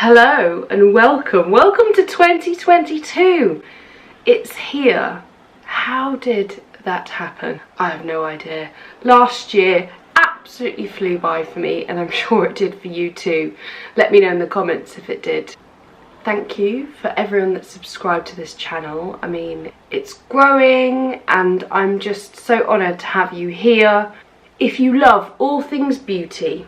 Hello and welcome to 2022. It's here. How did that happen? I have no idea. Last year absolutely flew by for me, and I'm sure it did for you too. Let me know in the comments if it did. Thank you for everyone that's subscribed to this channel. I mean, it's growing and I'm just so honoured to have you here. If you love all things beauty,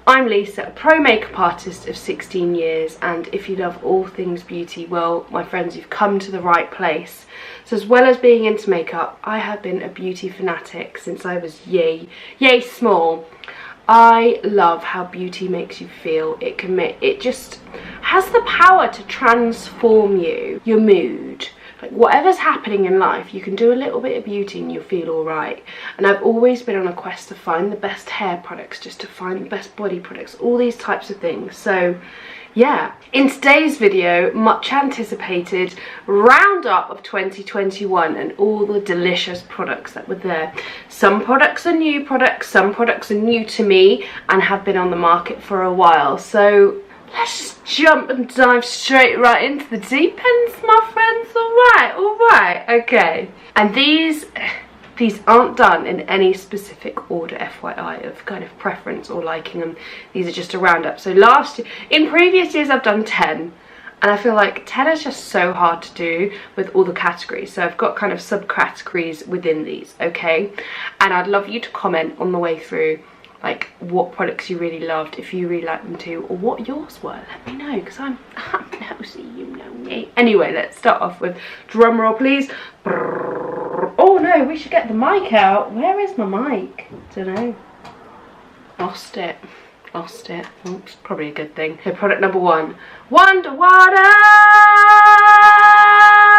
I'm Lisa, a pro makeup artist of 16 years, and if you love all things beauty, well, my friends, you've come to the right place. So as well as being into makeup, I have been a beauty fanatic since I was yay small. I love how beauty makes you feel. It just has the power to transform you, your mood. Like whatever's happening in life, you can do a little bit of beauty and you'll feel alright. And I've always been on a quest to find the best hair products, just to find the best body products, all these types of things. So yeah, in today's video, much anticipated roundup of 2021 and all the delicious products that were there. Some products are new products, some products are new to me and have been on the market for a while. So let's just jump and dive straight right into the deep ends, my friends. Alright, okay. And these aren't done in any specific order, FYI, of kind of preference or liking them. These are just a roundup. So in previous years I've done 10, and I feel like 10 is just so hard to do with all the categories. So I've got kind of subcategories within these, okay? And I'd love you to comment on the way through, like what products you really loved, if you really liked them too, or what yours were. Let me know, because I'm nosy, you know me. Anyway, let's start off with drum roll, please. Oh no, we should get the mic out. Where is my mic? Dunno. Lost it. Oops, probably a good thing. So product number 1, Wonder Water.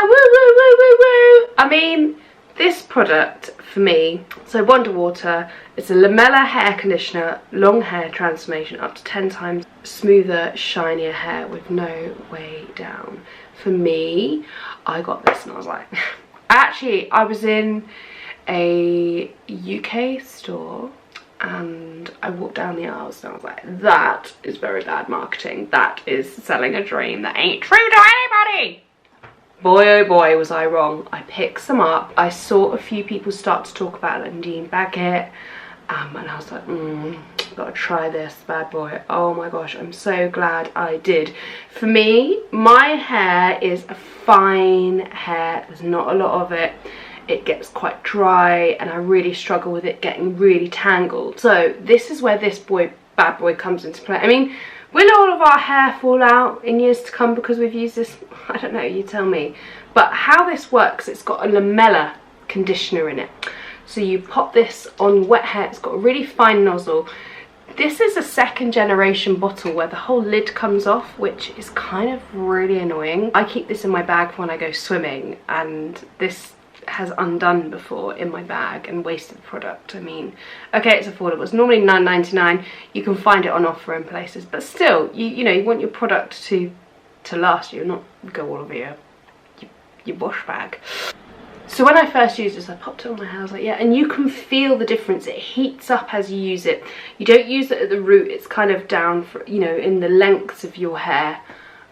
Woo. I mean, this product for me, so Wonder Water, it's a lamella hair conditioner, long hair transformation, up to 10 times smoother, shinier hair with no way down. For me, I got this and I was like, actually, I was in a UK store and I walked down the aisles and I was like, that is very bad marketing. That is selling a dream that ain't true to anybody. Boy oh boy was I wrong. I picked some up. I saw a few people start to talk about it, Dean Baggett, and I was like, gotta try this bad boy. Oh my gosh, I'm so glad I did. For me, my hair is a fine hair. There's not a lot of it. It gets quite dry and I really struggle with it getting really tangled. So this is where this bad boy comes into play. I mean, will all of our hair fall out in years to come because we've used this? I don't know, you tell me. But how this works, it's got a lamella conditioner in it. So you pop this on wet hair, it's got a really fine nozzle. This is a 2nd generation bottle where the whole lid comes off, which is kind of really annoying. I keep this in my bag for when I go swimming, and this has undone before in my bag and wasted the product. I mean, okay, it's affordable. It's normally $9.99. You can find it on offer in places, but still, you know, you want your product to last you, not go all over your wash bag. So when I first used this, I popped it on my hair. I was like, yeah, and you can feel the difference. It heats up as you use it. You don't use it at the root. It's kind of down, for, you know, in the lengths of your hair.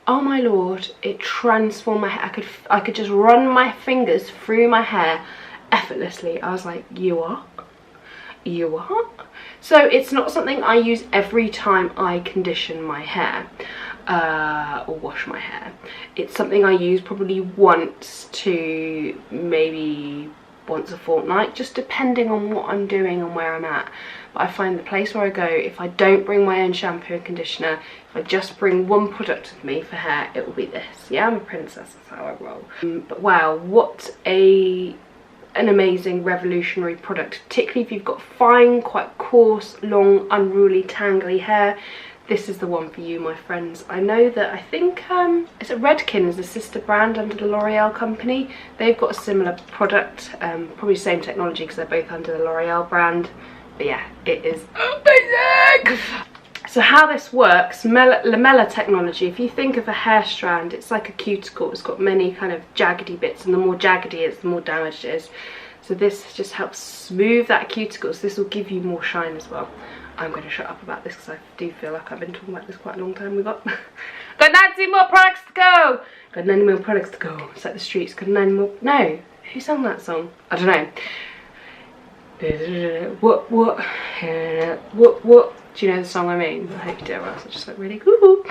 Oh my lord, it transformed my hair. I could just run my fingers through my hair effortlessly. I was like, you are? So it's not something I use every time I condition my hair or wash my hair. It's something I use probably once to maybe once a fortnight, just depending on what I'm doing and where I'm at. But I find the place where I go, if I don't bring my own shampoo and conditioner, if I just bring one product with me for hair, it will be this. Yeah, I'm a princess, that's how I roll. But wow, what an amazing revolutionary product, particularly if you've got fine, quite coarse, long, unruly, tangly hair. This is the one for you, my friends. I know that, I think, is it Redken is the sister brand under the L'Oreal company. They've got a similar product, probably the same technology because they're both under the L'Oreal brand. But yeah, it is amazing! So how this works, lamella technology, if you think of a hair strand, it's like a cuticle. It's got many kind of jaggedy bits, and the more jaggedy it is, the more damaged it is. So this just helps smooth that cuticle, so this will give you more shine as well. I'm going to shut up about this because I do feel like I've been talking about this quite a long time. We've got Got 90 more products to go. Got 90 more products to go. It's like the streets. Got 90 more. No. Who sang that song? I don't know. What? Do you know the song I mean? I hope you do, or else I just look really cool.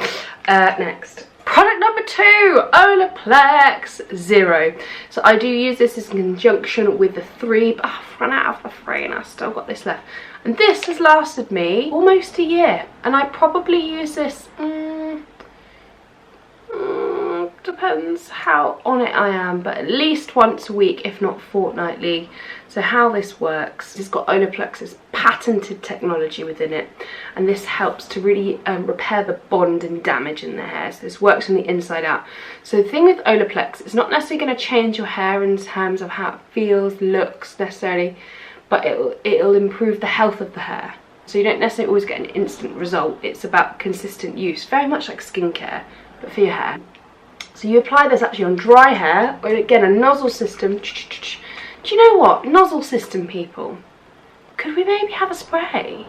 Next. Product number 2, Olaplex Zero. So I do use this in conjunction with the 3, but I've run out of the 3 and I've still got this left. And this has lasted me almost a year. And I probably use this, depends how on it I am, but at least once a week, if not fortnightly. So how this works, it's got Olaplex's patented technology within it, and this helps to really repair the bond and damage in the hair. So this works from the inside out. So the thing with Olaplex, it's not necessarily going to change your hair in terms of how it feels, looks necessarily, but it'll improve the health of the hair. So you don't necessarily always get an instant result. It's about consistent use, very much like skincare, but for your hair. So you apply this actually on dry hair, or again a nozzle system. Do you know what? Nozzle system people. Could we maybe have a spray?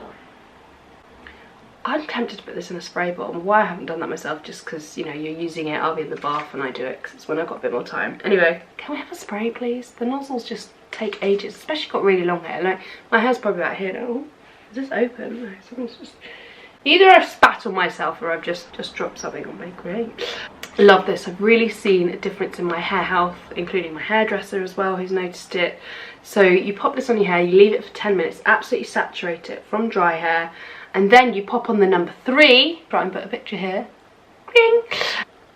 I'm tempted to put this in a spray bottle. Why I haven't done that myself, just because, you know, you're using it. I'll be in the bath when I do it, because it's when I've got a bit more time. Anyway, can we have a spray, please? The nozzles just take ages, especially got really long hair. Like, my hair's probably about here now. Oh, is this open? No, something's just... Either I've spat on myself or I've just dropped something on me. Great. Love this. I've really seen a difference in my hair health, including my hairdresser as well, who's noticed it. So you pop this on your hair, you leave it for 10 minutes, absolutely saturate it from dry hair, and then you pop on the number 3, try and put a picture here,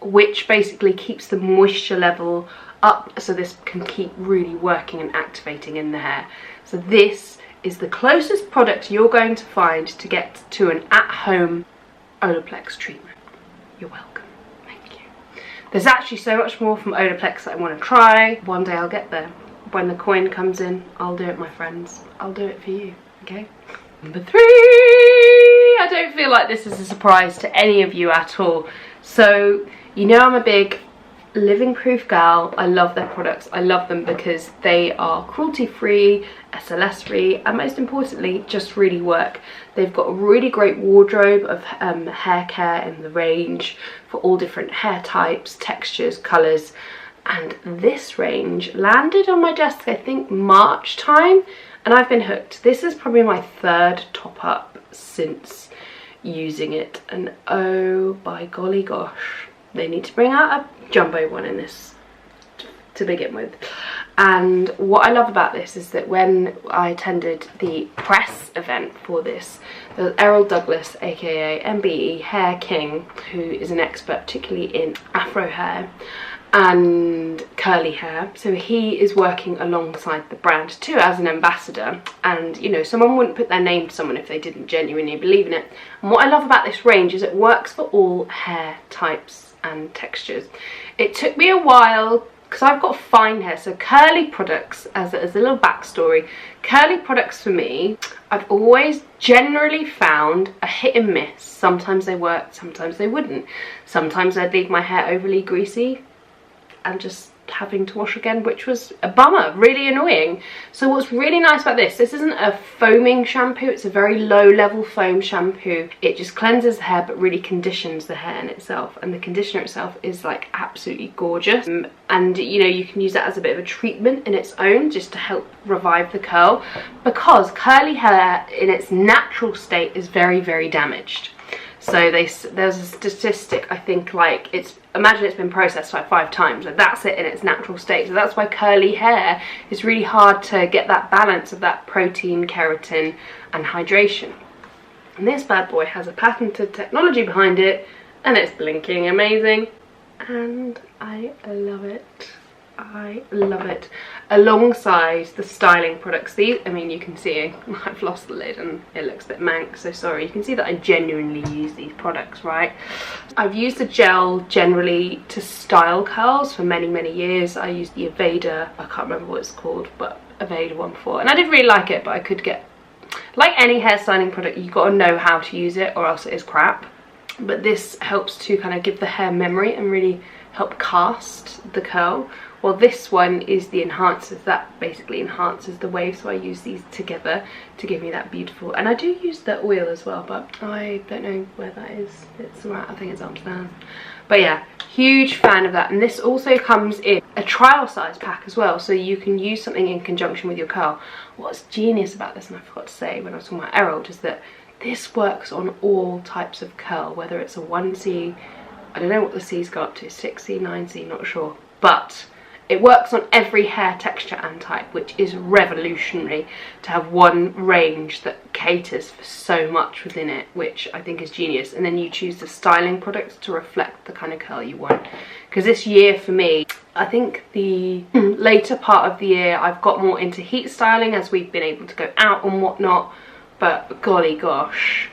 which basically keeps the moisture level up, so this can keep really working and activating in the hair. So this is the closest product you're going to find to get to an at-home Olaplex treatment. You're welcome. There's actually so much more from Olaplex that I want to try. One day I'll get there. When the coin comes in, I'll do it, my friends. I'll do it for you, okay? Number 3! I don't feel like this is a surprise to any of you at all. So, you know I'm a big living proof gal. I love their products. I love them because they are cruelty-free, SLS-free, and most importantly, just really work. They've got a really great wardrobe of hair care in the range for all different hair types, textures, colours. And this range landed on my desk, I think, March time, and I've been hooked. This is probably my 3rd top-up since using it. And oh, by golly gosh, they need to bring out a jumbo one in this to begin with. And what I love about this is that when I attended the press event for this, there was Errol Douglas, aka MBE Hair King, who is an expert particularly in afro hair and curly hair. So he is working alongside the brand too as an ambassador, and you know, someone wouldn't put their name to someone if they didn't genuinely believe in it. And what I love about this range is it works for all hair types and textures. It took me a while because I've got fine hair, so curly products, as a little backstory, curly products for me, I've always generally found a hit and miss. Sometimes they worked, sometimes they wouldn't. Sometimes I'd leave my hair overly greasy and just having to wash again, which was a bummer, really annoying. So what's really nice about this isn't a foaming shampoo, it's a very low level foam shampoo. It just cleanses the hair but really conditions the hair in itself, and the conditioner itself is like absolutely gorgeous. And you know, you can use that as a bit of a treatment in its own, just to help revive the curl, because curly hair in its natural state is very, very damaged. So there's a statistic, I think, like, imagine it's been processed like 5 times, and that's it in its natural state. So that's why curly hair is really hard to get that balance of that protein, keratin and hydration. And this bad boy has a patented technology behind it, and it's blinking amazing, and I love it. I love it. Alongside the styling products, these, I mean, you can see I've lost the lid and it looks a bit mank, so sorry. You can see that I genuinely use these products, right? I've used the gel generally to style curls for many, many years. I used the Aveda, I can't remember what it's called, but Aveda one before, and I didn't really like it, but I could get, like any hair styling product, you've got to know how to use it or else it is crap. But this helps to kind of give the hair memory and really help cast the curl, Well, this one is the enhancers that basically enhances the wave, so I use these together to give me that beautiful, and I do use the oil as well, but I don't know where that is. It's right, I think it's upstairs. But yeah, huge fan of that. And this also comes in a trial size pack as well, so you can use something in conjunction with your curl. What's genius about this, and I forgot to say when I was talking about Emerald, is that this works on all types of curl, whether it's a 1C, I don't know what the C's go up to, 6C, 9C, not sure, but it works on every hair texture and type, which is revolutionary to have one range that caters for so much within it, which I think is genius. And then you choose the styling products to reflect the kind of curl you want. Because this year for me, I think the later part of the year, I've got more into heat styling as we've been able to go out and whatnot. But golly gosh,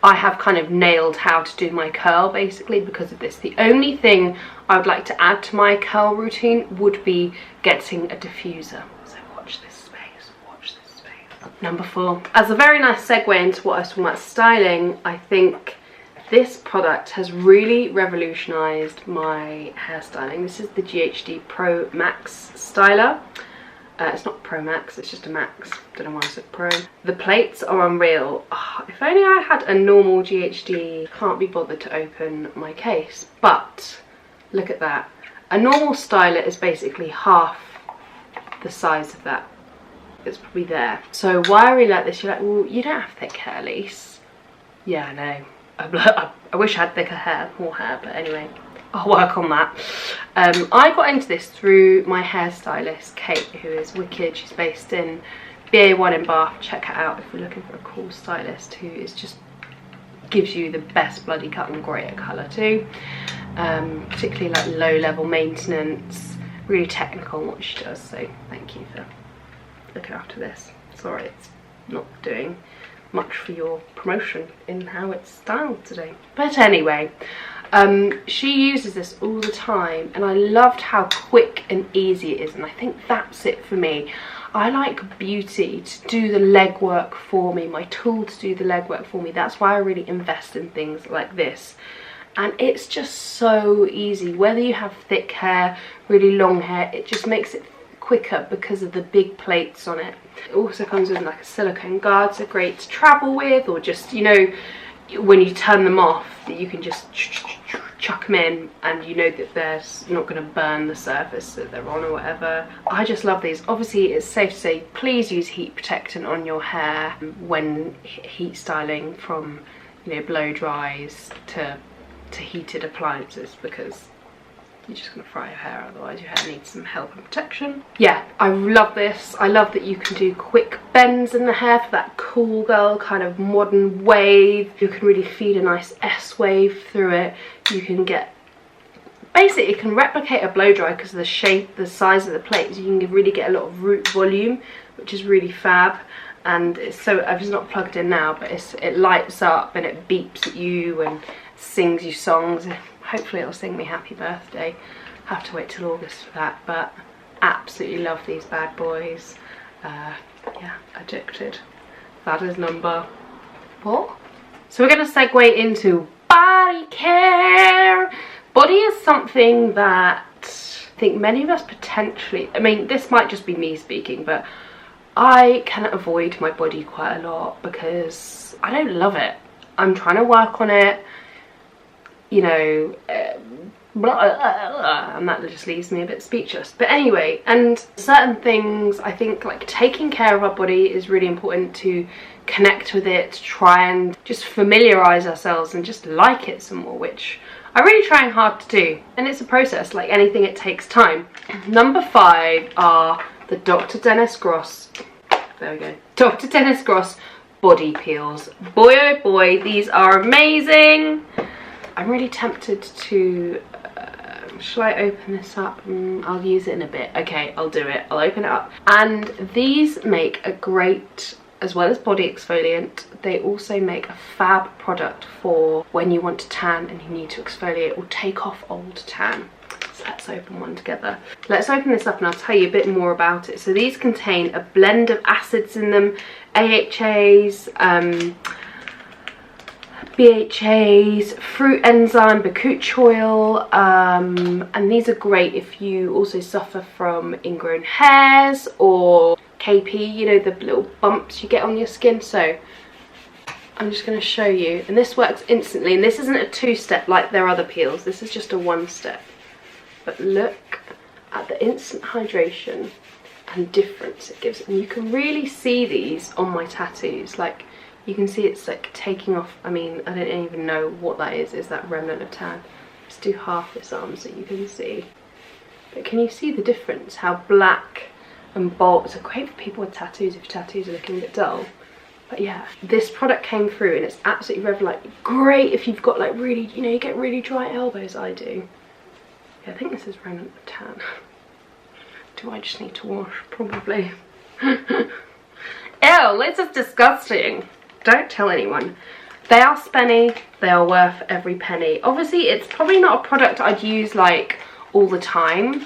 I have kind of nailed how to do my curl basically because of this. The only thing I would like to add to my curl routine would be getting a diffuser. So watch this space, watch this space. Number 4. As a very nice segue into what I was talking about styling, I think this product has really revolutionised my hairstyling. This is the GHD Pro Max Styler. It's not Pro Max, it's just a Max. Don't know why I said Pro. The plates are unreal. Oh, if only I had a normal GHD. Can't be bothered to open my case. But look at that. A normal styler is basically half the size of that. It's probably there. So why I really like this, you're like, well, you don't have thick hair, Lise. Yeah, I know. I wish I had thicker hair, more hair, but anyway. I'll work on that. I got into this through my hairstylist, Kate, who is wicked. She's based in BA1 in Bath. Check her out if you're looking for a cool stylist who is just gives you the best bloody cut and great at colour too. Particularly like low level maintenance, really technical in what she does. So thank you for looking after this. Sorry, it's not doing much for your promotion in how it's styled today. But anyway, she uses this all the time and I loved how quick and easy it is, and I think that's it for me. I like beauty to do the legwork for me, my tool to do the legwork for me. That's why I really invest in things like this. And it's just so easy. Whether you have thick hair, really long hair, it just makes it quicker because of the big plates on it. It also comes with like a silicone guard, so great to travel with, or just, you know, when you turn them off, that you can just chuck them in and you know that they're not going to burn the surface that they're on or whatever. I just love these. Obviously it's safe to say please use heat protectant on your hair when heat styling, from, you know, blow dries to heated appliances, because you're just going to fry your hair, otherwise your hair needs some help and protection. Yeah, I love this. I love that you can do quick bends in the hair for that cool girl kind of modern wave. You can really feed a nice S wave through it. You can get, basically it can replicate a blow dry because of the shape, the size of the plates. You can really get a lot of root volume, which is really fab. And it's so, I've just not plugged in now, but it lights up and it beeps at you and sings you songs. Hopefully it'll sing me happy birthday. Have to wait till August for that, but absolutely love these bad boys. Yeah, addicted. That is number 4. So we're going to segue into body care. Body is something that I think many of us potentially, I mean, this might just be me speaking, but I can avoid my body quite a lot because I don't love it. I'm trying to work on it, you know, and that just leaves me a bit speechless. But anyway, and certain things, I think like taking care of our body is really important, to connect with it, to try and just familiarize ourselves and just like it some more, which I'm really trying hard to do. And it's a process, like anything, it takes time. Number 5 are the Dr. Dennis Gross, there we go, Dr. Dennis Gross body peels. Boy oh boy, these are amazing. I'm really tempted to, shall I open this up? I'll use it in a bit. Okay, I'll do it. I'll open it up. And these make a great, as well as body exfoliant, they also make a fab product for when you want to tan and you need to exfoliate or take off old tan. So let's open one together. Let's open this up and I'll tell you a bit more about it. So these contain a blend of acids in them, AHAs, BHAs, fruit enzyme, bakuch oil, and these are great if you also suffer from ingrown hairs or KP, you know, the little bumps you get on your skin. So I'm just going to show you, and this works instantly, and this isn't a two-step like their other peels, this is just a one-step. But look at the instant hydration and difference it gives, and you can really see these on my tattoos. Like, you can see it's like taking off. I mean, I don't even know what that is that remnant of tan. Let's do half this arm so you can see. But can you see the difference? How black and bold. It's great for people with tattoos if your tattoos are looking a bit dull. But yeah, this product came through and it's absolutely like great if you've got like really, you know, you get really dry elbows. I do. Yeah, I think this is remnant of tan. Do I just need to wash? Probably. Ew, this is disgusting. Don't tell anyone. They are spenny, they are worth every penny. Obviously it's probably not a product I'd use like all the time,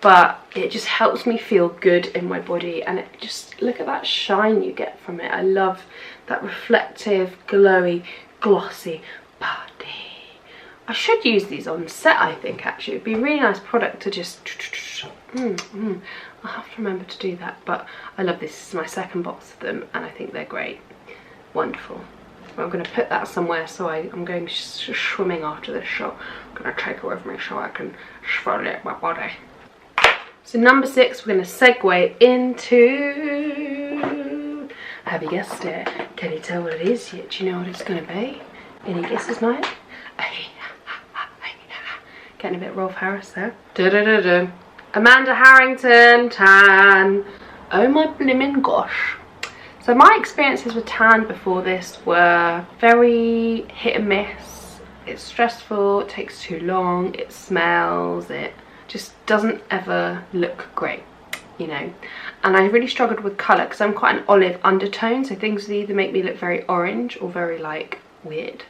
but it just helps me feel good in my body, and it just, look at that shine you get from it. I love that reflective, glowy, glossy body. I should use these on set, I think, actually. It'd be a really nice product to just I'll have to remember to do that. But I love this. This is my second box of them and I think they're great. Wonderful. Well, I'm going to put that somewhere, so I'm going swimming after this show. I'm going to take it with me so I can exfoliate my body. So number 6, we're going to segue into, have you guessed it? Can you tell what it is yet? Do you know what it's going to be? Any guesses, mate? Getting a bit Rolf Harris there. Amanda Harrington Tan. Oh my blimmin' gosh. So my experiences with tan before this were very hit and miss. It's stressful, it takes too long, it smells, it just doesn't ever look great, you know. And I really struggled with colour because I'm quite an olive undertone, so things either make me look very orange or very like weird.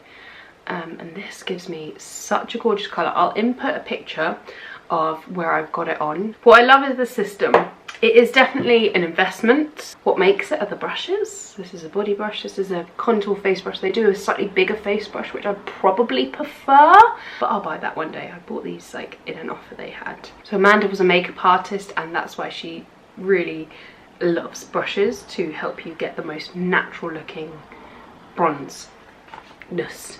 And this gives me such a gorgeous colour. I'll input a picture of where I've got it on. What I love is the system. It is definitely an investment. What makes it are the brushes. This is a body brush, this is a contour face brush. They do a slightly bigger face brush, which I probably prefer, but I'll buy that one day. I bought these like in an offer they had. So Amanda was a makeup artist, and that's why she really loves brushes to help you get the most natural looking bronze-ness.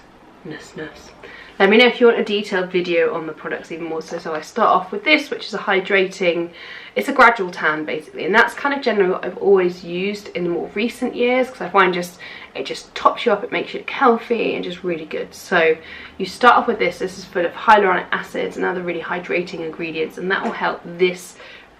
Let me know if you want a detailed video on the products even more. So I start off with this, which is a hydrating, it's a gradual tan basically, and that's kind of generally what I've always used in the more recent years, because I find it just tops you up, it makes you look healthy and just really good. So you start off with this. This is full of hyaluronic acids and other really hydrating ingredients, and that will help this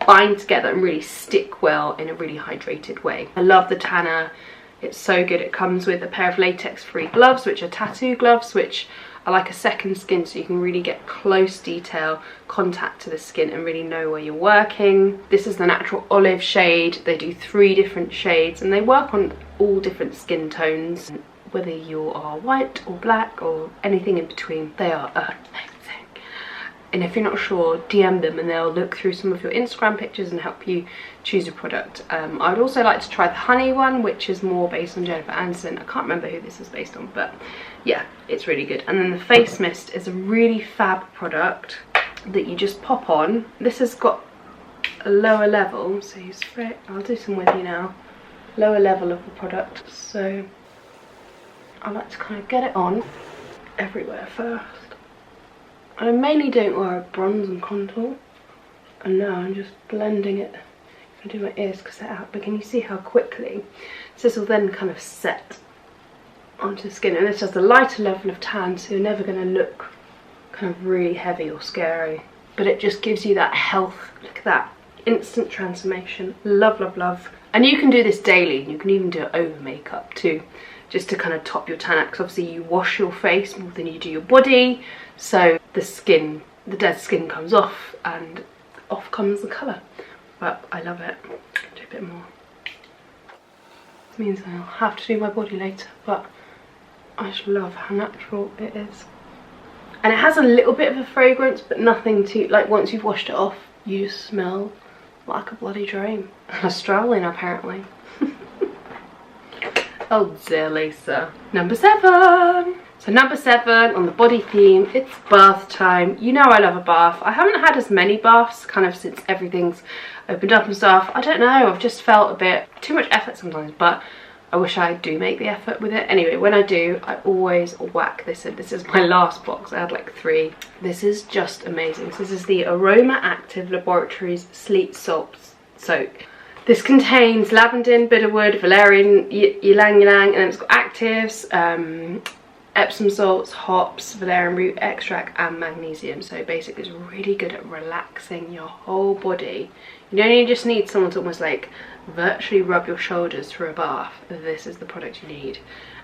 bind together and really stick well in a really hydrated way. I love the tanner. It's so good. It comes with a pair of latex-free gloves, which are tattoo gloves, which are like a second skin, so you can really get close detail contact to the skin and really know where you're working. This is the natural olive shade. They do 3 different shades and they work on all different skin tones, whether you are white or black or anything in between. They are amazing. And if you're not sure, DM them and they'll look through some of your Instagram pictures and help you choose a product. I would also like to try the honey one, which is more based on Jennifer Aniston. I can't remember who this is based on, but yeah, it's really good. And then the face mist is a really fab product that you just pop on. This has got a lower level, so you spray it. I'll do some with you now. Lower level of the product. So I like to kind of get it on everywhere first. I mainly don't wear a bronze and contour, and now I'm just blending it. I do my ears because they're out, but can you see how quickly this will then kind of set onto the skin? And it's just a lighter level of tan, so you're never going to look kind of really heavy or scary, but it just gives you that health. Look at that instant transformation. Love, love, love. And you can do this daily. You can even do it over makeup too, just to kind of top your tan out, because obviously you wash your face more than you do your body, so the skin, the dead skin comes off and off comes the colour. But I love it. Do a bit more. This means I'll have to do my body later, but I just love how natural it is. And it has a little bit of a fragrance, but nothing too, like once you've washed it off, you smell like a bloody dream. Australian apparently. Oh dear Lisa. Number 7. So number 7 on the body theme, it's bath time. You know I love a bath. I haven't had as many baths kind of since everything's opened up and stuff. I don't know, I've just felt a bit too much effort sometimes, but I wish I do make the effort with it. Anyway, when I do, I always whack this in. This is my last box. I had like 3. This is just amazing. So this is the Aroma Active Laboratories Sleep Soap Soak. This contains lavender, bitterwood, valerian, ylang ylang, and then it's got actives, Epsom salts, hops, valerian root extract, and magnesium. So basically it's really good at relaxing your whole body. You don't just need someone to almost like virtually rub your shoulders through a bath. This is the product you need,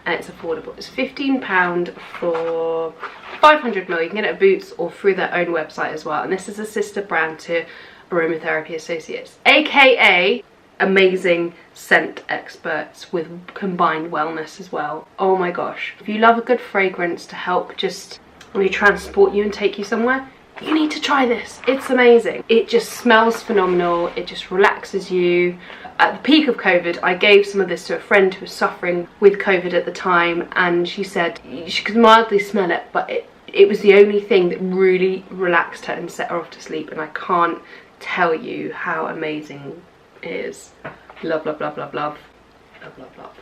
and it's affordable. It's £15 for 500ml. You can get it at Boots or through their own website as well, and this is a sister brand to Aromatherapy Associates, aka amazing scent experts with combined wellness as well. Oh my gosh, if you love a good fragrance to help just really transport you and take you somewhere, you need to try this. It's amazing. It just smells phenomenal. It just relaxes you. At the peak of COVID, I gave some of this to a friend who was suffering with COVID at the time, and she said she could mildly smell it, but it was the only thing that really relaxed her and set her off to sleep, and I can't tell you how amazing it is. Love, love, love, love, love. Love, love, love.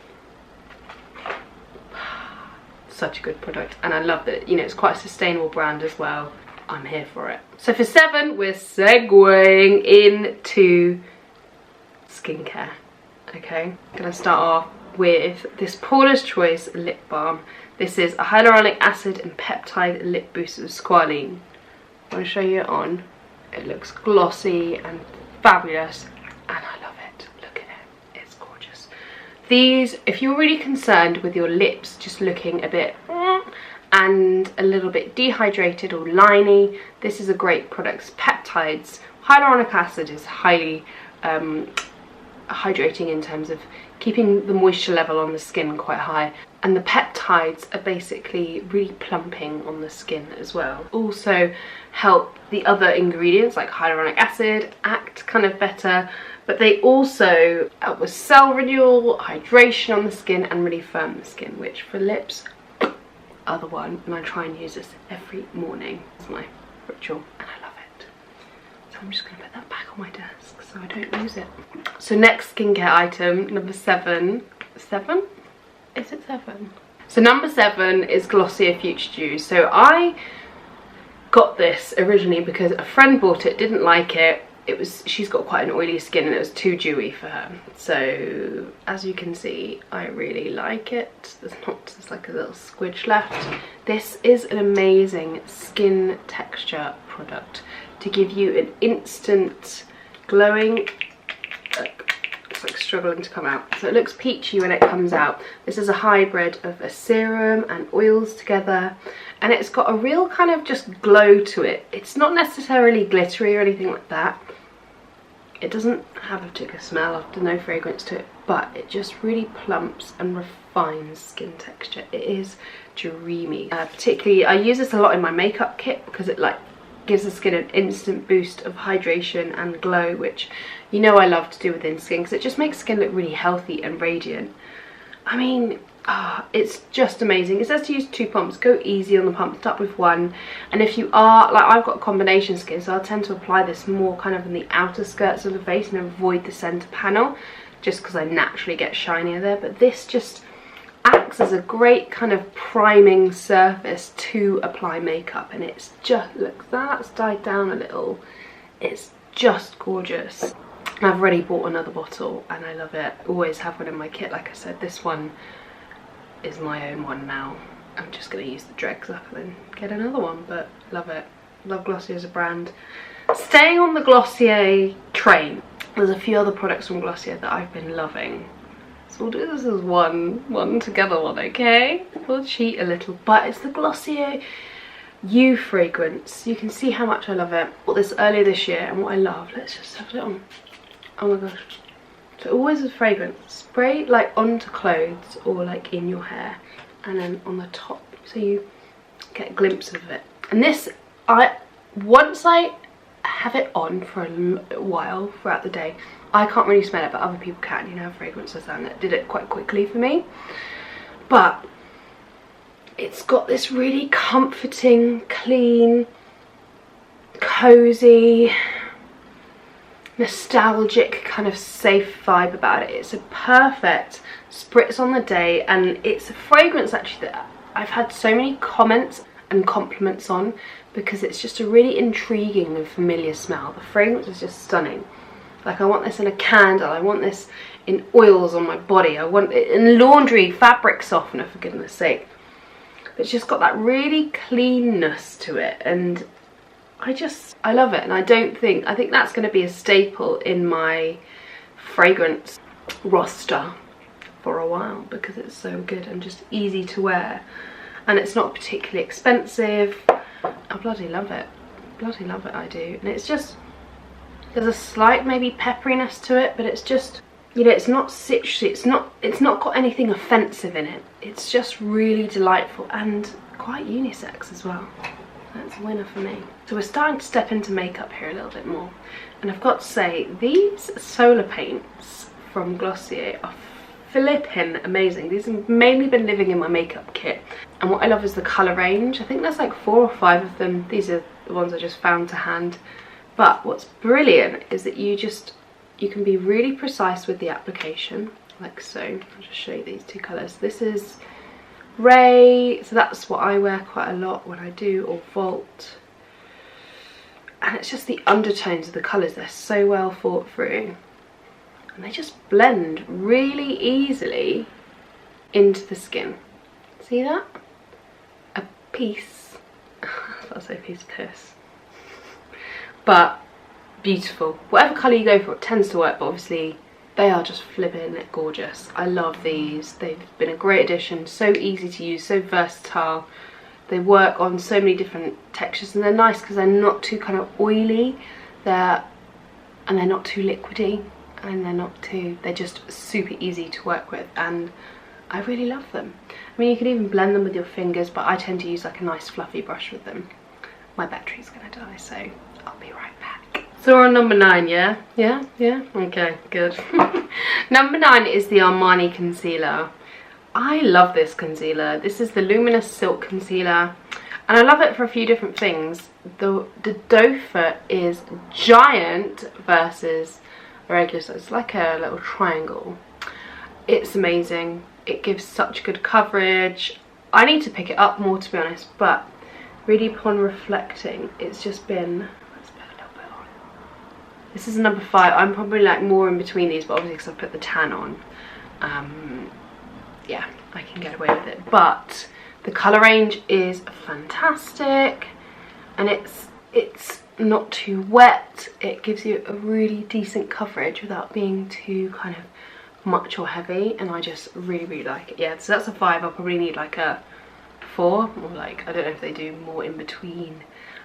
Such a good product, and I love that, you know, it's quite a sustainable brand as well. I'm here for it. So for 7, we're segueing into skincare. Okay, I'm gonna start off with this Paulas Choice lip balm. This is a hyaluronic acid and peptide lip boost with squalene. I want to show you it on. It looks glossy and fabulous, and I love it. Look at it, it's gorgeous. These, if you're really concerned with your lips just looking a bit and a little bit dehydrated or liney, this is a great product. Peptides, hyaluronic acid is highly hydrating in terms of keeping the moisture level on the skin quite high, and the peptides are basically really plumping on the skin as well. Also help the other ingredients like hyaluronic acid act kind of better, but they also help with cell renewal, hydration on the skin, and really firm the skin, which for lips, other one, and I try and use this every morning. It's my ritual and I love it. So I'm just going to put that back on my desk so I don't lose it. So next skincare item, number 7. 7? Is it 7? So number 7 is Glossier Future Dew. So I got this originally because a friend bought it, didn't like it. She's got quite an oily skin and it was too dewy for her. So as you can see, I really like it. There's not just like a little squidge left. This is an amazing skin texture product to give you an instant glowing, it's like struggling to come out. So it looks peachy when it comes out. This is a hybrid of a serum and oils together, and it's got a real kind of just glow to it. It's not necessarily glittery or anything like that. It doesn't have a particular smell, there's no fragrance to it, but it just really plumps and refines skin texture. It is dreamy. Particularly, I use this a lot in my makeup kit because it like gives the skin an instant boost of hydration and glow, which you know I love to do within skin because it just makes skin look really healthy and radiant. I mean, it's just amazing. It says to use 2 pumps. Go easy on the pump, start with 1, and if you are, like I've got combination skin, so I'll tend to apply this more kind of in the outer skirts of the face and avoid the center panel just because I naturally get shinier there, but this just acts as a great kind of priming surface to apply makeup, and it's just, look, that's died down a little. It's just gorgeous. I've already bought another bottle and I love it. Always have one in my kit. Like I said, this one is my own one now. I'm just going to use the dregs up and then get another one, but love it. Love Glossier as a brand. Staying on the Glossier train, there's a few other products from Glossier that I've been loving. So we'll do this as one together one, okay? We'll cheat a little, but it's the Glossier You fragrance. You can see how much I love it. I bought this earlier this year, and what I love, let's just have it on. Oh my gosh. So always with fragrance, spray like onto clothes or like in your hair, and then on the top so you get a glimpse of it. And this, once I have it on for a while throughout the day, I can't really smell it, but other people can. You know how fragrance does that, and it did it quite quickly for me. But it's got this really comforting, clean, cozy, nostalgic kind of safe vibe about it. It's a perfect spritz on the day, and it's a fragrance actually that I've had so many comments and compliments on because it's just a really intriguing and familiar smell. The fragrance is just stunning. Like, I want this in a candle, I want this in oils on my body, I want it in laundry, fabric softener, for goodness sake. It's just got that really cleanness to it, and I love it. And I think that's going to be a staple in my fragrance roster for a while because it's so good and just easy to wear, and it's not particularly expensive. I bloody love it, I do. And it's just, there's a slight maybe pepperiness to it, but it's just, you know, it's not citrusy, it's not got anything offensive in it. It's just really delightful and quite unisex as well. That's a winner for me. So we're starting to step into makeup here a little bit more, and I've got to say, these solar paints from Glossier are flipping amazing. These have mainly been living in my makeup kit, and what I love is the colour range. I think there's like 4 or 5 of them. These are the ones I just found to hand. But what's brilliant is that you can be really precise with the application, like so. I'll just show you these 2 colours. This is Ray, so that's what I wear quite a lot when I do, or Vault. And it's just the undertones of the colours, they're so well thought through. And they just blend really easily into the skin. See that? A piece. I thought I'd say piece of piss. But beautiful. Whatever colour you go for, it tends to work, but obviously they are just flipping gorgeous. I love these. They've been a great addition. So easy to use, so versatile. They work on so many different textures, and they're nice because they're not too kind of oily. They're not too liquidy, and they're just super easy to work with, and I really love them. I mean, you can even blend them with your fingers, but I tend to use like a nice fluffy brush with them. My battery's gonna die, so I'll be right back. So we're on number 9, yeah? Yeah? Okay, good. Number 9 is the Armani concealer. I love this concealer. This is the Luminous Silk Concealer, and I love it for a few different things. The doe foot is giant versus a regular, so it's like a little triangle. It's amazing. It gives such good coverage. I need to pick it up more, to be honest, but really upon reflecting, it's just been, let's put a little bit on. This is number 5. I'm probably like more in between these, but obviously because I've put the tan on, yeah, I can get away with it. But the colour range is fantastic, and it's not too wet. It gives you a really decent coverage without being too kind of much or heavy, and I just really like it. Yeah, so that's a 5. I'll probably need like a 4, or like, I don't know if they do more in between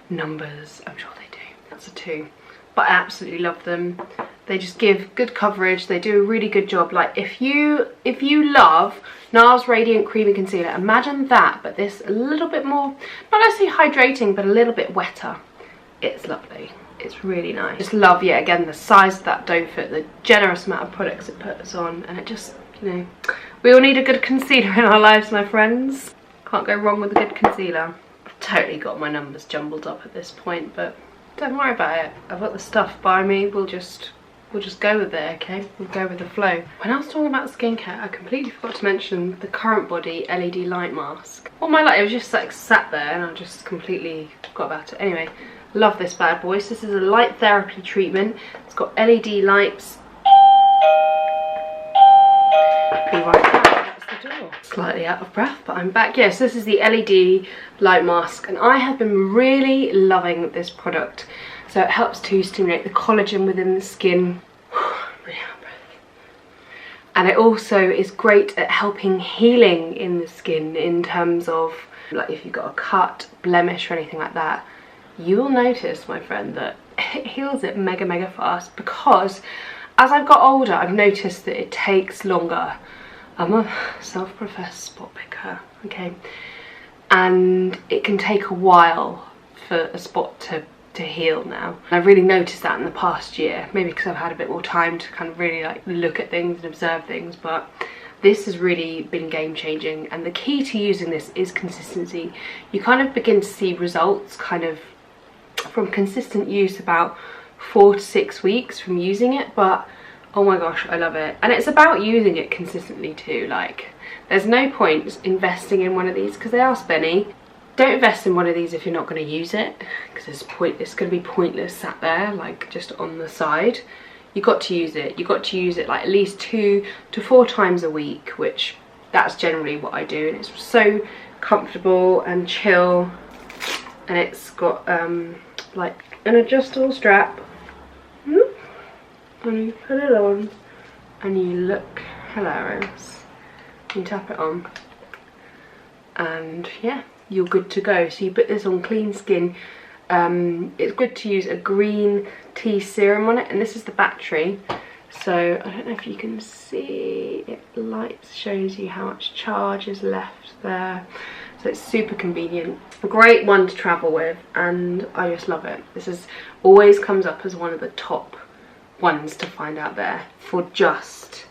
numbers. I'm sure they do. That's a 2. But I absolutely love them. They just give good coverage. They do a really good job. Like, if you love NARS Radiant Creamy Concealer, imagine that, but this a little bit more, not necessarily hydrating, but a little bit wetter. It's lovely. It's really nice. Just love, yet again, the size of that doe foot, the generous amount of products it puts on, and it just, you know, we all need a good concealer in our lives, my friends. Can't go wrong with a good concealer. I've totally got my numbers jumbled up at this point, but don't worry about it. I've got the stuff by me. We'll just go with it, okay? We'll go with the flow. When I was talking about skincare, I completely forgot to mention the Current Body LED Light Mask. All my light, it was just like sat there, and I just completely forgot about it. Anyway, love this bad boy. So this is a light therapy treatment. It's got LED lights. Be right back. That's the door. Slightly out of breath, but I'm back. Yes, this is the LED light mask, and I have been really loving this product. So it helps to stimulate the collagen within the skin. Really out of breath. And it also is great at helping healing in the skin, in terms of like if you've got a cut, blemish, or anything like that. You will notice, my friend, that it heals it mega fast, because as I've got older, I've noticed that it takes longer. I'm a self-professed spot picker, okay, and it can take a while for a spot to heal now. I've really noticed that in the past year, maybe because I've had a bit more time to kind of really like look at things and observe things, but This has really been game changing, and the key to using this is consistency. You kind of begin to see results kind of from consistent use about 4 to 6 weeks from using it, but oh my gosh, I love it. And it's about using it consistently too. Like, there's no point investing in one of these because they are spenny. Don't invest in one of these if you're not going to use it, because it's going to be pointless sat there like just on the side. You got to use it. You got to use it like at least 2 to 4 times a week, which that's generally what I do, and it's so comfortable and chill. And it's got like an adjustable strap, and you put it on and you look hilarious. You tap it on and yeah, you're good to go. So you put this on clean skin. It's good to use a green tea serum on it, and this is the battery. So I don't know if you can see, it lights, shows you how much charge is left there. So it's super convenient, a great one to travel with, and I just love it. This is always comes up as one of the top ones to find out there for just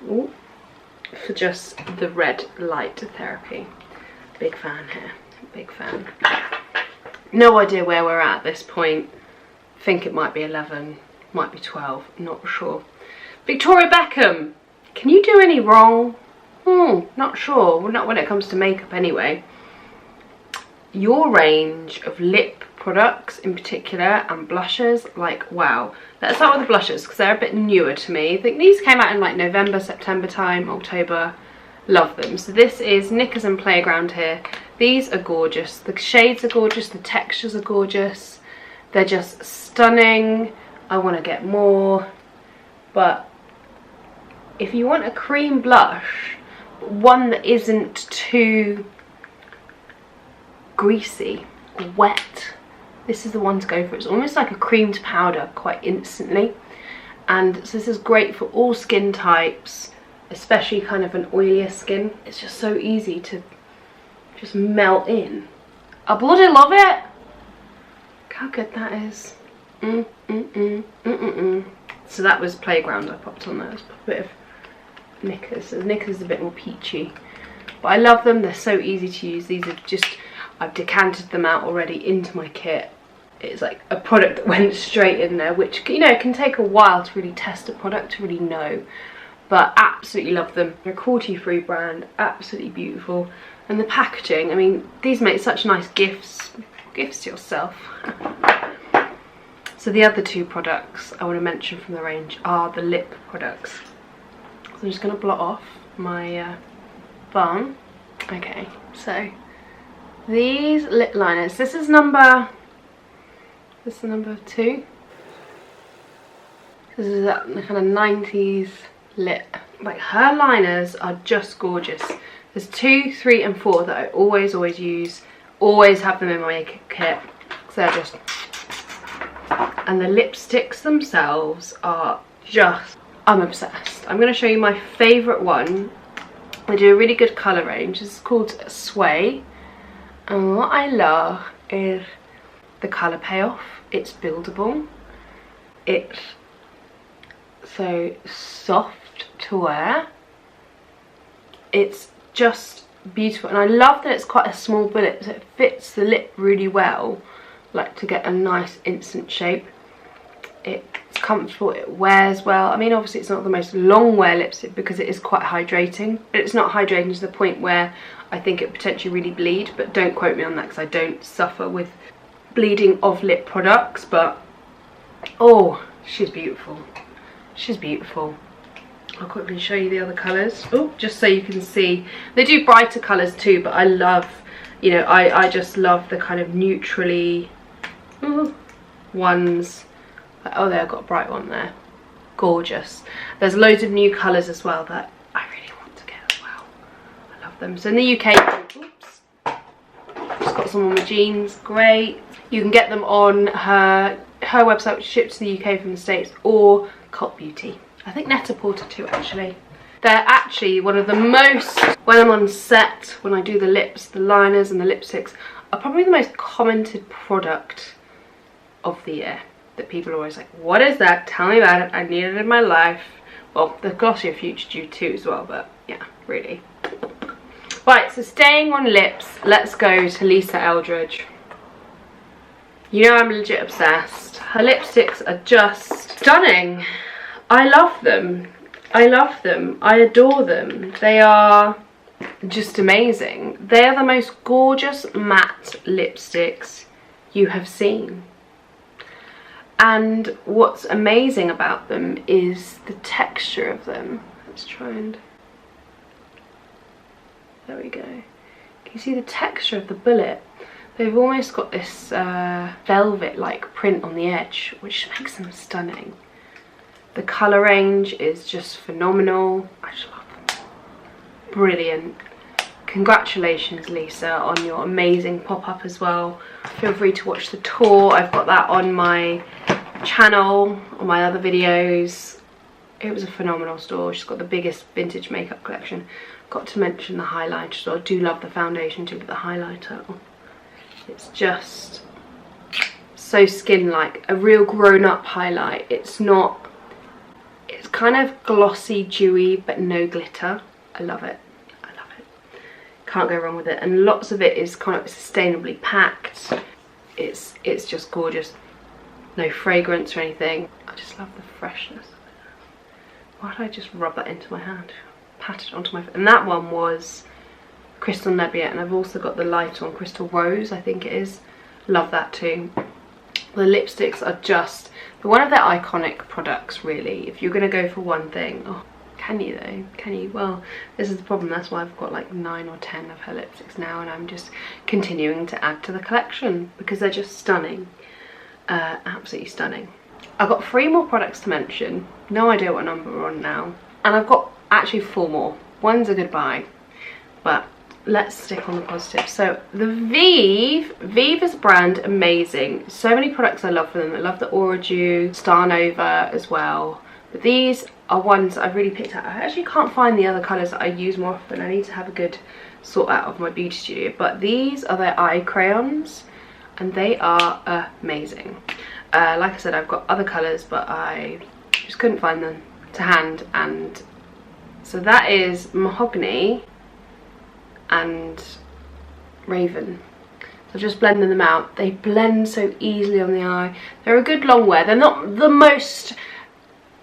the red light therapy. Big fan here, big fan. No idea where we're at this point. Think it might be 11, might be 12, not sure. Victoria Beckham, can you do any wrong? Not sure. Well, not when it comes to makeup anyway. Your range of lip products in particular and blushes, like wow. Let's start with the blushes because they're a bit newer to me. I think these came out in like November, September time, October. Love them. So this is Knickers and Playground here. These are gorgeous. The shades are gorgeous. The textures are gorgeous. They're just stunning. I want to get more. But if you want a cream blush, one that isn't too greasy or wet, this is the one to go for. It's almost like a creamed powder quite instantly, and so this is great for all skin types, especially kind of an oilier skin. It's just so easy to just melt in. I bloody love it. Look how good that is. So that was Playground I popped on there. Let's pop a bit of Knickers. So Knickers is a bit more peachy, but I love them. They're so easy to use. These are just, I've decanted them out already into my kit. It's like a product that went straight in there, which, you know, can take a while to really test a product, to really know, but absolutely love them. They're a cruelty-free brand, absolutely beautiful. And the packaging, I mean, these make such nice gifts to yourself. So the other two products I want to mention from the range are the lip products. So I'm just going to blot off my balm. Okay, so these lip liners. This is number 2. This is that kind of 90s lip. Like, her liners are just gorgeous. There's 2, 3 and 4 that I always use. Always have them in my makeup kit. So they're just, and the lipsticks themselves are just, I'm obsessed. I'm going to show you my favourite one. They do a really good colour range. This is called Sway. And what I love is the colour payoff. It's buildable. It's so soft to wear. It's just beautiful. And I love that it's quite a small bullet, so it fits the lip really well, like to get a nice instant shape. It's comfortable, it wears well. I mean, obviously it's not the most long wear lipstick because it is quite hydrating, but it's not hydrating to the point where I think it potentially really bleed, but don't quote me on that because I don't suffer with bleeding of lip products. But oh, she's beautiful. She's beautiful. I'll quickly show you the other colours. Oh, just so you can see. They do brighter colours too, but I love, you know, I just love the kind of neutrally ones. Oh, there, I've got a bright one there. Gorgeous. There's loads of new colours as well that I really want to get as well. I love them. So in the UK, oops, just got some on my jeans. Great. You can get them on her website, which ships to the UK from the States, or Cult Beauty. I think Net-a-Porter too, actually. They're actually one of the most, when I'm on set, when I do the lips, the liners and the lipsticks, are probably the most commented product of the year. That people are always like, what is that? Tell me about it. I need it in my life. Well, the Glossier Future Dew too as well, but yeah, really. Right, so staying on lips, let's go to Lisa Eldridge. You know I'm legit obsessed. Her lipsticks are just stunning. I love them. I love them. I adore them. They are just amazing. They are the most gorgeous matte lipsticks you have seen. And what's amazing about them is the texture of them. Let's try and... There we go. Can you see the texture of the bullet? They've almost got this velvet-like print on the edge, which makes them stunning. The colour range is just phenomenal. I just love them. Brilliant. Congratulations, Lisa, on your amazing pop-up as well. Feel free to watch the tour. I've got that on my channel, on my other videos. It was a phenomenal store. She's got the biggest vintage makeup collection. Got to mention the highlighter, so I do love the foundation too, but the highlighter, it's just so skin-like. A real grown-up highlight. It's not, it's kind of glossy, dewy, but no glitter. I love it. I love it. Can't go wrong with it. And lots of it is kind of sustainably packed. It's just gorgeous. No fragrance or anything. I just love the freshness. Why did I just rub that into my hand? Pat it onto my face. And that one was Crystal Nebula, and I've also got the light on Crystal Rose, I think it is. Love that too. The lipsticks are just one of their iconic products, really. If you're going to go for one thing, oh, can you though? Can you? Well, this is the problem. That's why I've got like 9 or 10 of her lipsticks now, and I'm just continuing to add to the collection because they're just stunning. Absolutely stunning. I've got 3 more products to mention. No idea what number we're on now. And I've got actually 4 more. One's a goodbye, but let's stick on the positive. So the Vivas brand, amazing. So many products I love for them. I love the Aura Dew, Star Nova as well. But these are ones that I've really picked out. I actually can't find the other colours that I use more often. I need to have a good sort out of my beauty studio. But these are their eye crayons, and they are amazing. Like I said, I've got other colours, but I just couldn't find them to hand. And so that is Mahogany and Raven. So just blending them out. They blend so easily on the eye. They're a good long wear. They're not the most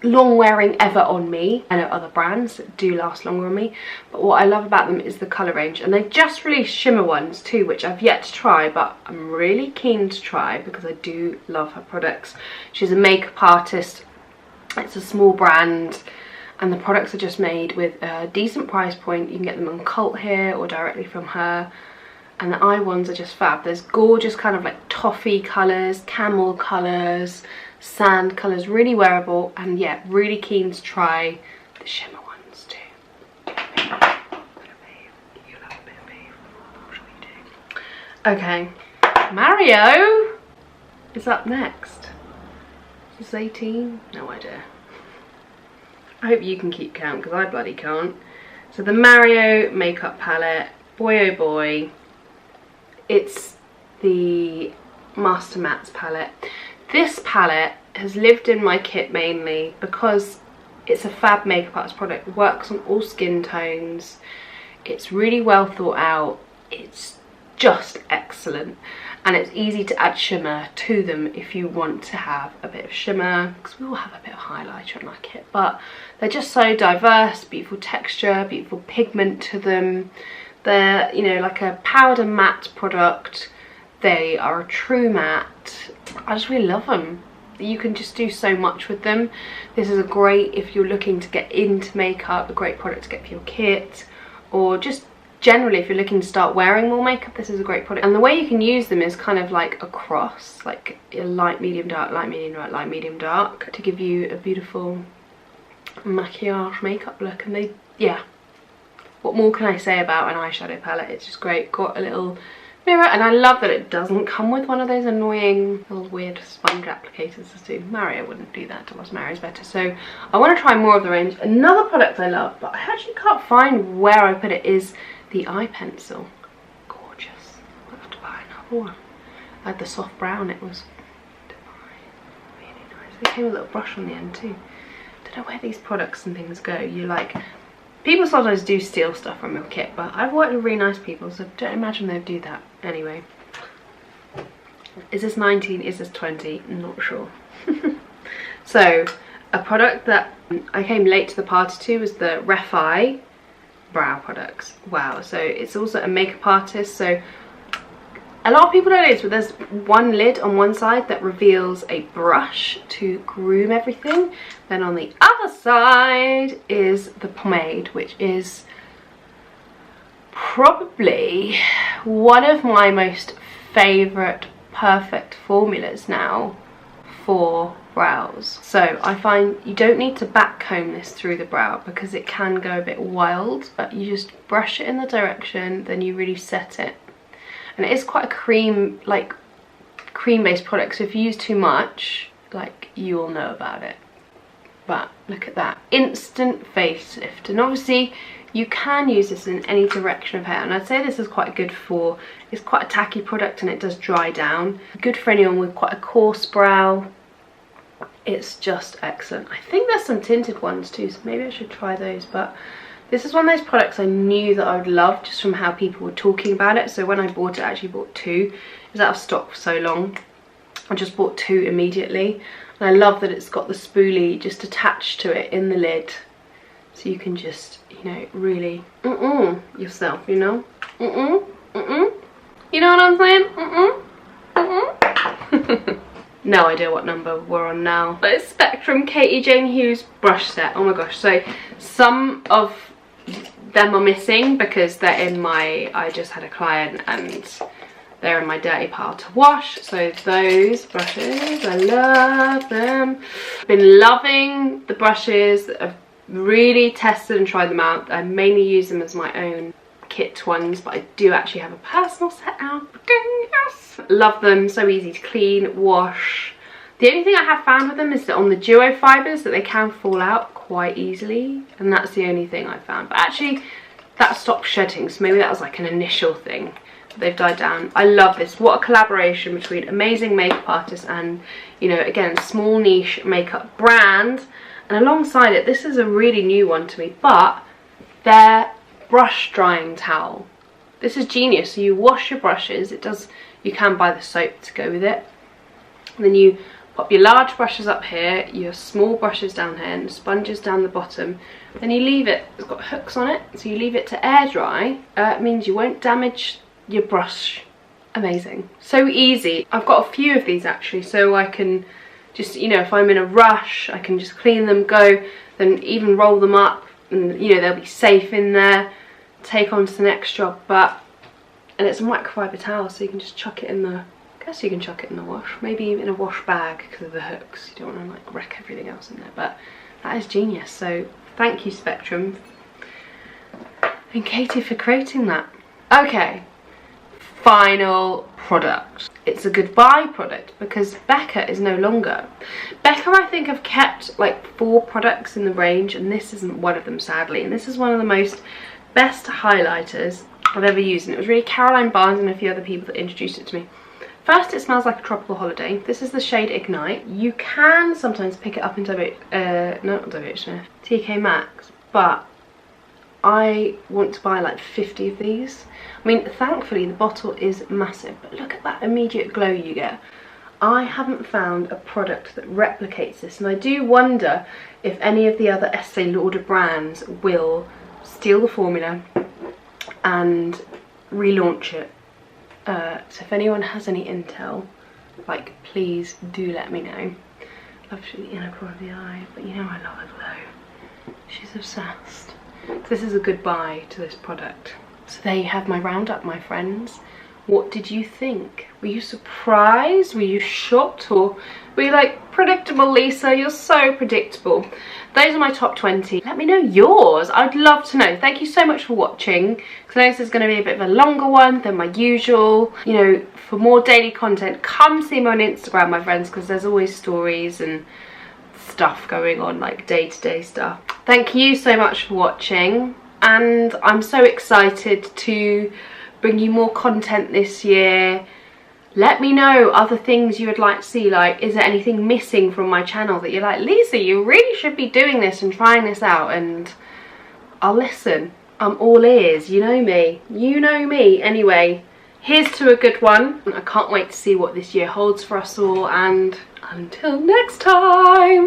long wearing ever on me. I know other brands that do last longer on me, but what I love about them is the colour range. And they just released shimmer ones too, which I've yet to try, but I'm really keen to try because I do love her products. She's a makeup artist. It's a small brand, and the products are just made with a decent price point. You can get them on Cult here or directly from her. And the eye ones are just fab. There's gorgeous kind of like toffee colours, camel colours, sand colours, really wearable. And yeah, really keen to try the shimmer ones too. You love a bit of babe. I'm sure you do. Okay, Mario is up next. Is this 18? No idea. I hope you can keep count because I bloody can't. So the Mario makeup palette, boy oh boy. It's the Master Mattes palette. This palette has lived in my kit mainly because it's a fab makeup artist product. It works on all skin tones. It's really well thought out. It's just excellent. And it's easy to add shimmer to them if you want to have a bit of shimmer, because we all have a bit of highlighter in our kit. But they're just so diverse, beautiful texture, beautiful pigment to them. They're, you know, like a powder matte product. They are a true matte. I just really love them. You can just do so much with them. This is a great, if you're looking to get into makeup, a great product to get for your kit, or just generally if you're looking to start wearing more makeup, this is a great product. And the way you can use them is kind of like a cross, like a light, medium, dark, light, medium, dark, light, medium, dark, to give you a beautiful maquillage makeup look. And they, yeah, what more can I say about an eyeshadow palette? It's just great. Got a little mirror, and I love that it doesn't come with one of those annoying little weird sponge applicators as do. Mario wouldn't do that to us. Mario's better. So I want to try more of the range. Another product I love, but I actually can't find where I put it, is the eye pencil. Gorgeous. I'll have to buy another one. I had the soft brown. It was divine. Really nice. It came with a little brush on the end too. Did don't know where these products and things go. You like, people sometimes do steal stuff from your kit, but I've worked with really nice people, so don't imagine they'd do that. Anyway, is this 19? Is this 20? Not sure. So a product that I came late to the party to was the Refi brow products. Wow. So it's also a makeup artist, so a lot of people don't know this, but there's one lid on one side that reveals a brush to groom everything. Then on the other side is the pomade, which is probably one of my most favourite perfect formulas now for brows. So I find you don't need to back comb this through the brow because it can go a bit wild, but you just brush it in the direction, then you really set it. And it is quite a cream, like cream-based product, so if you use too much, like, you will know about it. But look at that, instant facelift. And obviously you can use this in any direction of hair, and I'd say this is quite good for, it's quite a tacky product and it does dry down. Good for anyone with quite a coarse brow. It's just excellent. I think there's some tinted ones too, so maybe I should try those. But this is one of those products I knew that I would love just from how people were talking about it. So when I bought it, I actually bought two. It was out of stock for so long. I just bought two immediately. And I love that it's got the spoolie just attached to it in the lid. So you can just, you know, really yourself, you know? You know what I'm saying? No idea what number we're on now. But it's Spectrum Katie Jane Hughes brush set. Oh my gosh. So some of them are missing because they're in my, I just had a client and they're in my dirty pile to wash. So those brushes, I love them. I've been loving the brushes. I've really tested and tried them out. I mainly use them as my own kit ones, but I do actually have a personal set now. Yes. Love them, so easy to clean, wash. The only thing I have found with them is that on the duo fibres that they can fall out quite easily, and that's the only thing I found. But actually that stopped shedding, so maybe that was like an initial thing. They've died down. I love this. What a collaboration between amazing makeup artists and, you know, again, small niche makeup brand. And alongside it, this is a really new one to me, but their brush drying towel. This is genius. So you wash your brushes. It does, you can buy the soap to go with it. And then you pop your large brushes up here, your small brushes down here, and sponges down the bottom. Then you leave it, it's got hooks on it, so you leave it to air dry. It means you won't damage your brush. Amazing. So easy. I've got a few of these actually, so I can just, you know, if I'm in a rush, I can just clean them, go, then even roll them up, and, you know, they'll be safe in there, take on to the next job. But, and it's a microfiber towel, so you can just chuck it in the, I guess you can chuck it in the wash, maybe in a wash bag because of the hooks. You don't want to like wreck everything else in there, but that is genius. So thank you, Spectrum and Katie, for creating that. Okay, final product. It's a goodbye product because Becca is no longer. Becca, I think, have kept like 4 products in the range, and this isn't one of them, sadly. And this is one of the most best highlighters I've ever used, and it was really Caroline Barnes and a few other people that introduced it to me. First, it smells like a tropical holiday. This is the shade Ignite. You can sometimes pick it up in TK Maxx, but I want to buy like 50 of these. I mean, thankfully the bottle is massive, but look at that immediate glow you get. I haven't found a product that replicates this, and I do wonder if any of the other Estee Lauder brands will steal the formula and relaunch it. So if anyone has any intel, like, please do let me know. Love to the inner corner of the eye, but you know I love a glow. She's obsessed. So this is a goodbye to this product. So there you have my roundup, my friends. What did you think? Were you surprised? Were you shocked? Or were you like, predictable Lisa, you're so predictable? Those are my top 20. Let me know yours. I'd love to know. Thank you so much for watching. Because I know this is going to be a bit of a longer one than my usual. You know, for more daily content, come see me on Instagram, my friends, because there's always stories and stuff going on, like day-to-day stuff. Thank you so much for watching, and I'm so excited to bring you more content this year. Let me know other things you would like to see. Like, is there anything missing from my channel that you're like, Lisa, you really should be doing this and trying this out? And I'll listen. I'm all ears. You know me. You know me. Anyway, here's to a good one. I can't wait to see what this year holds for us all. And until next time.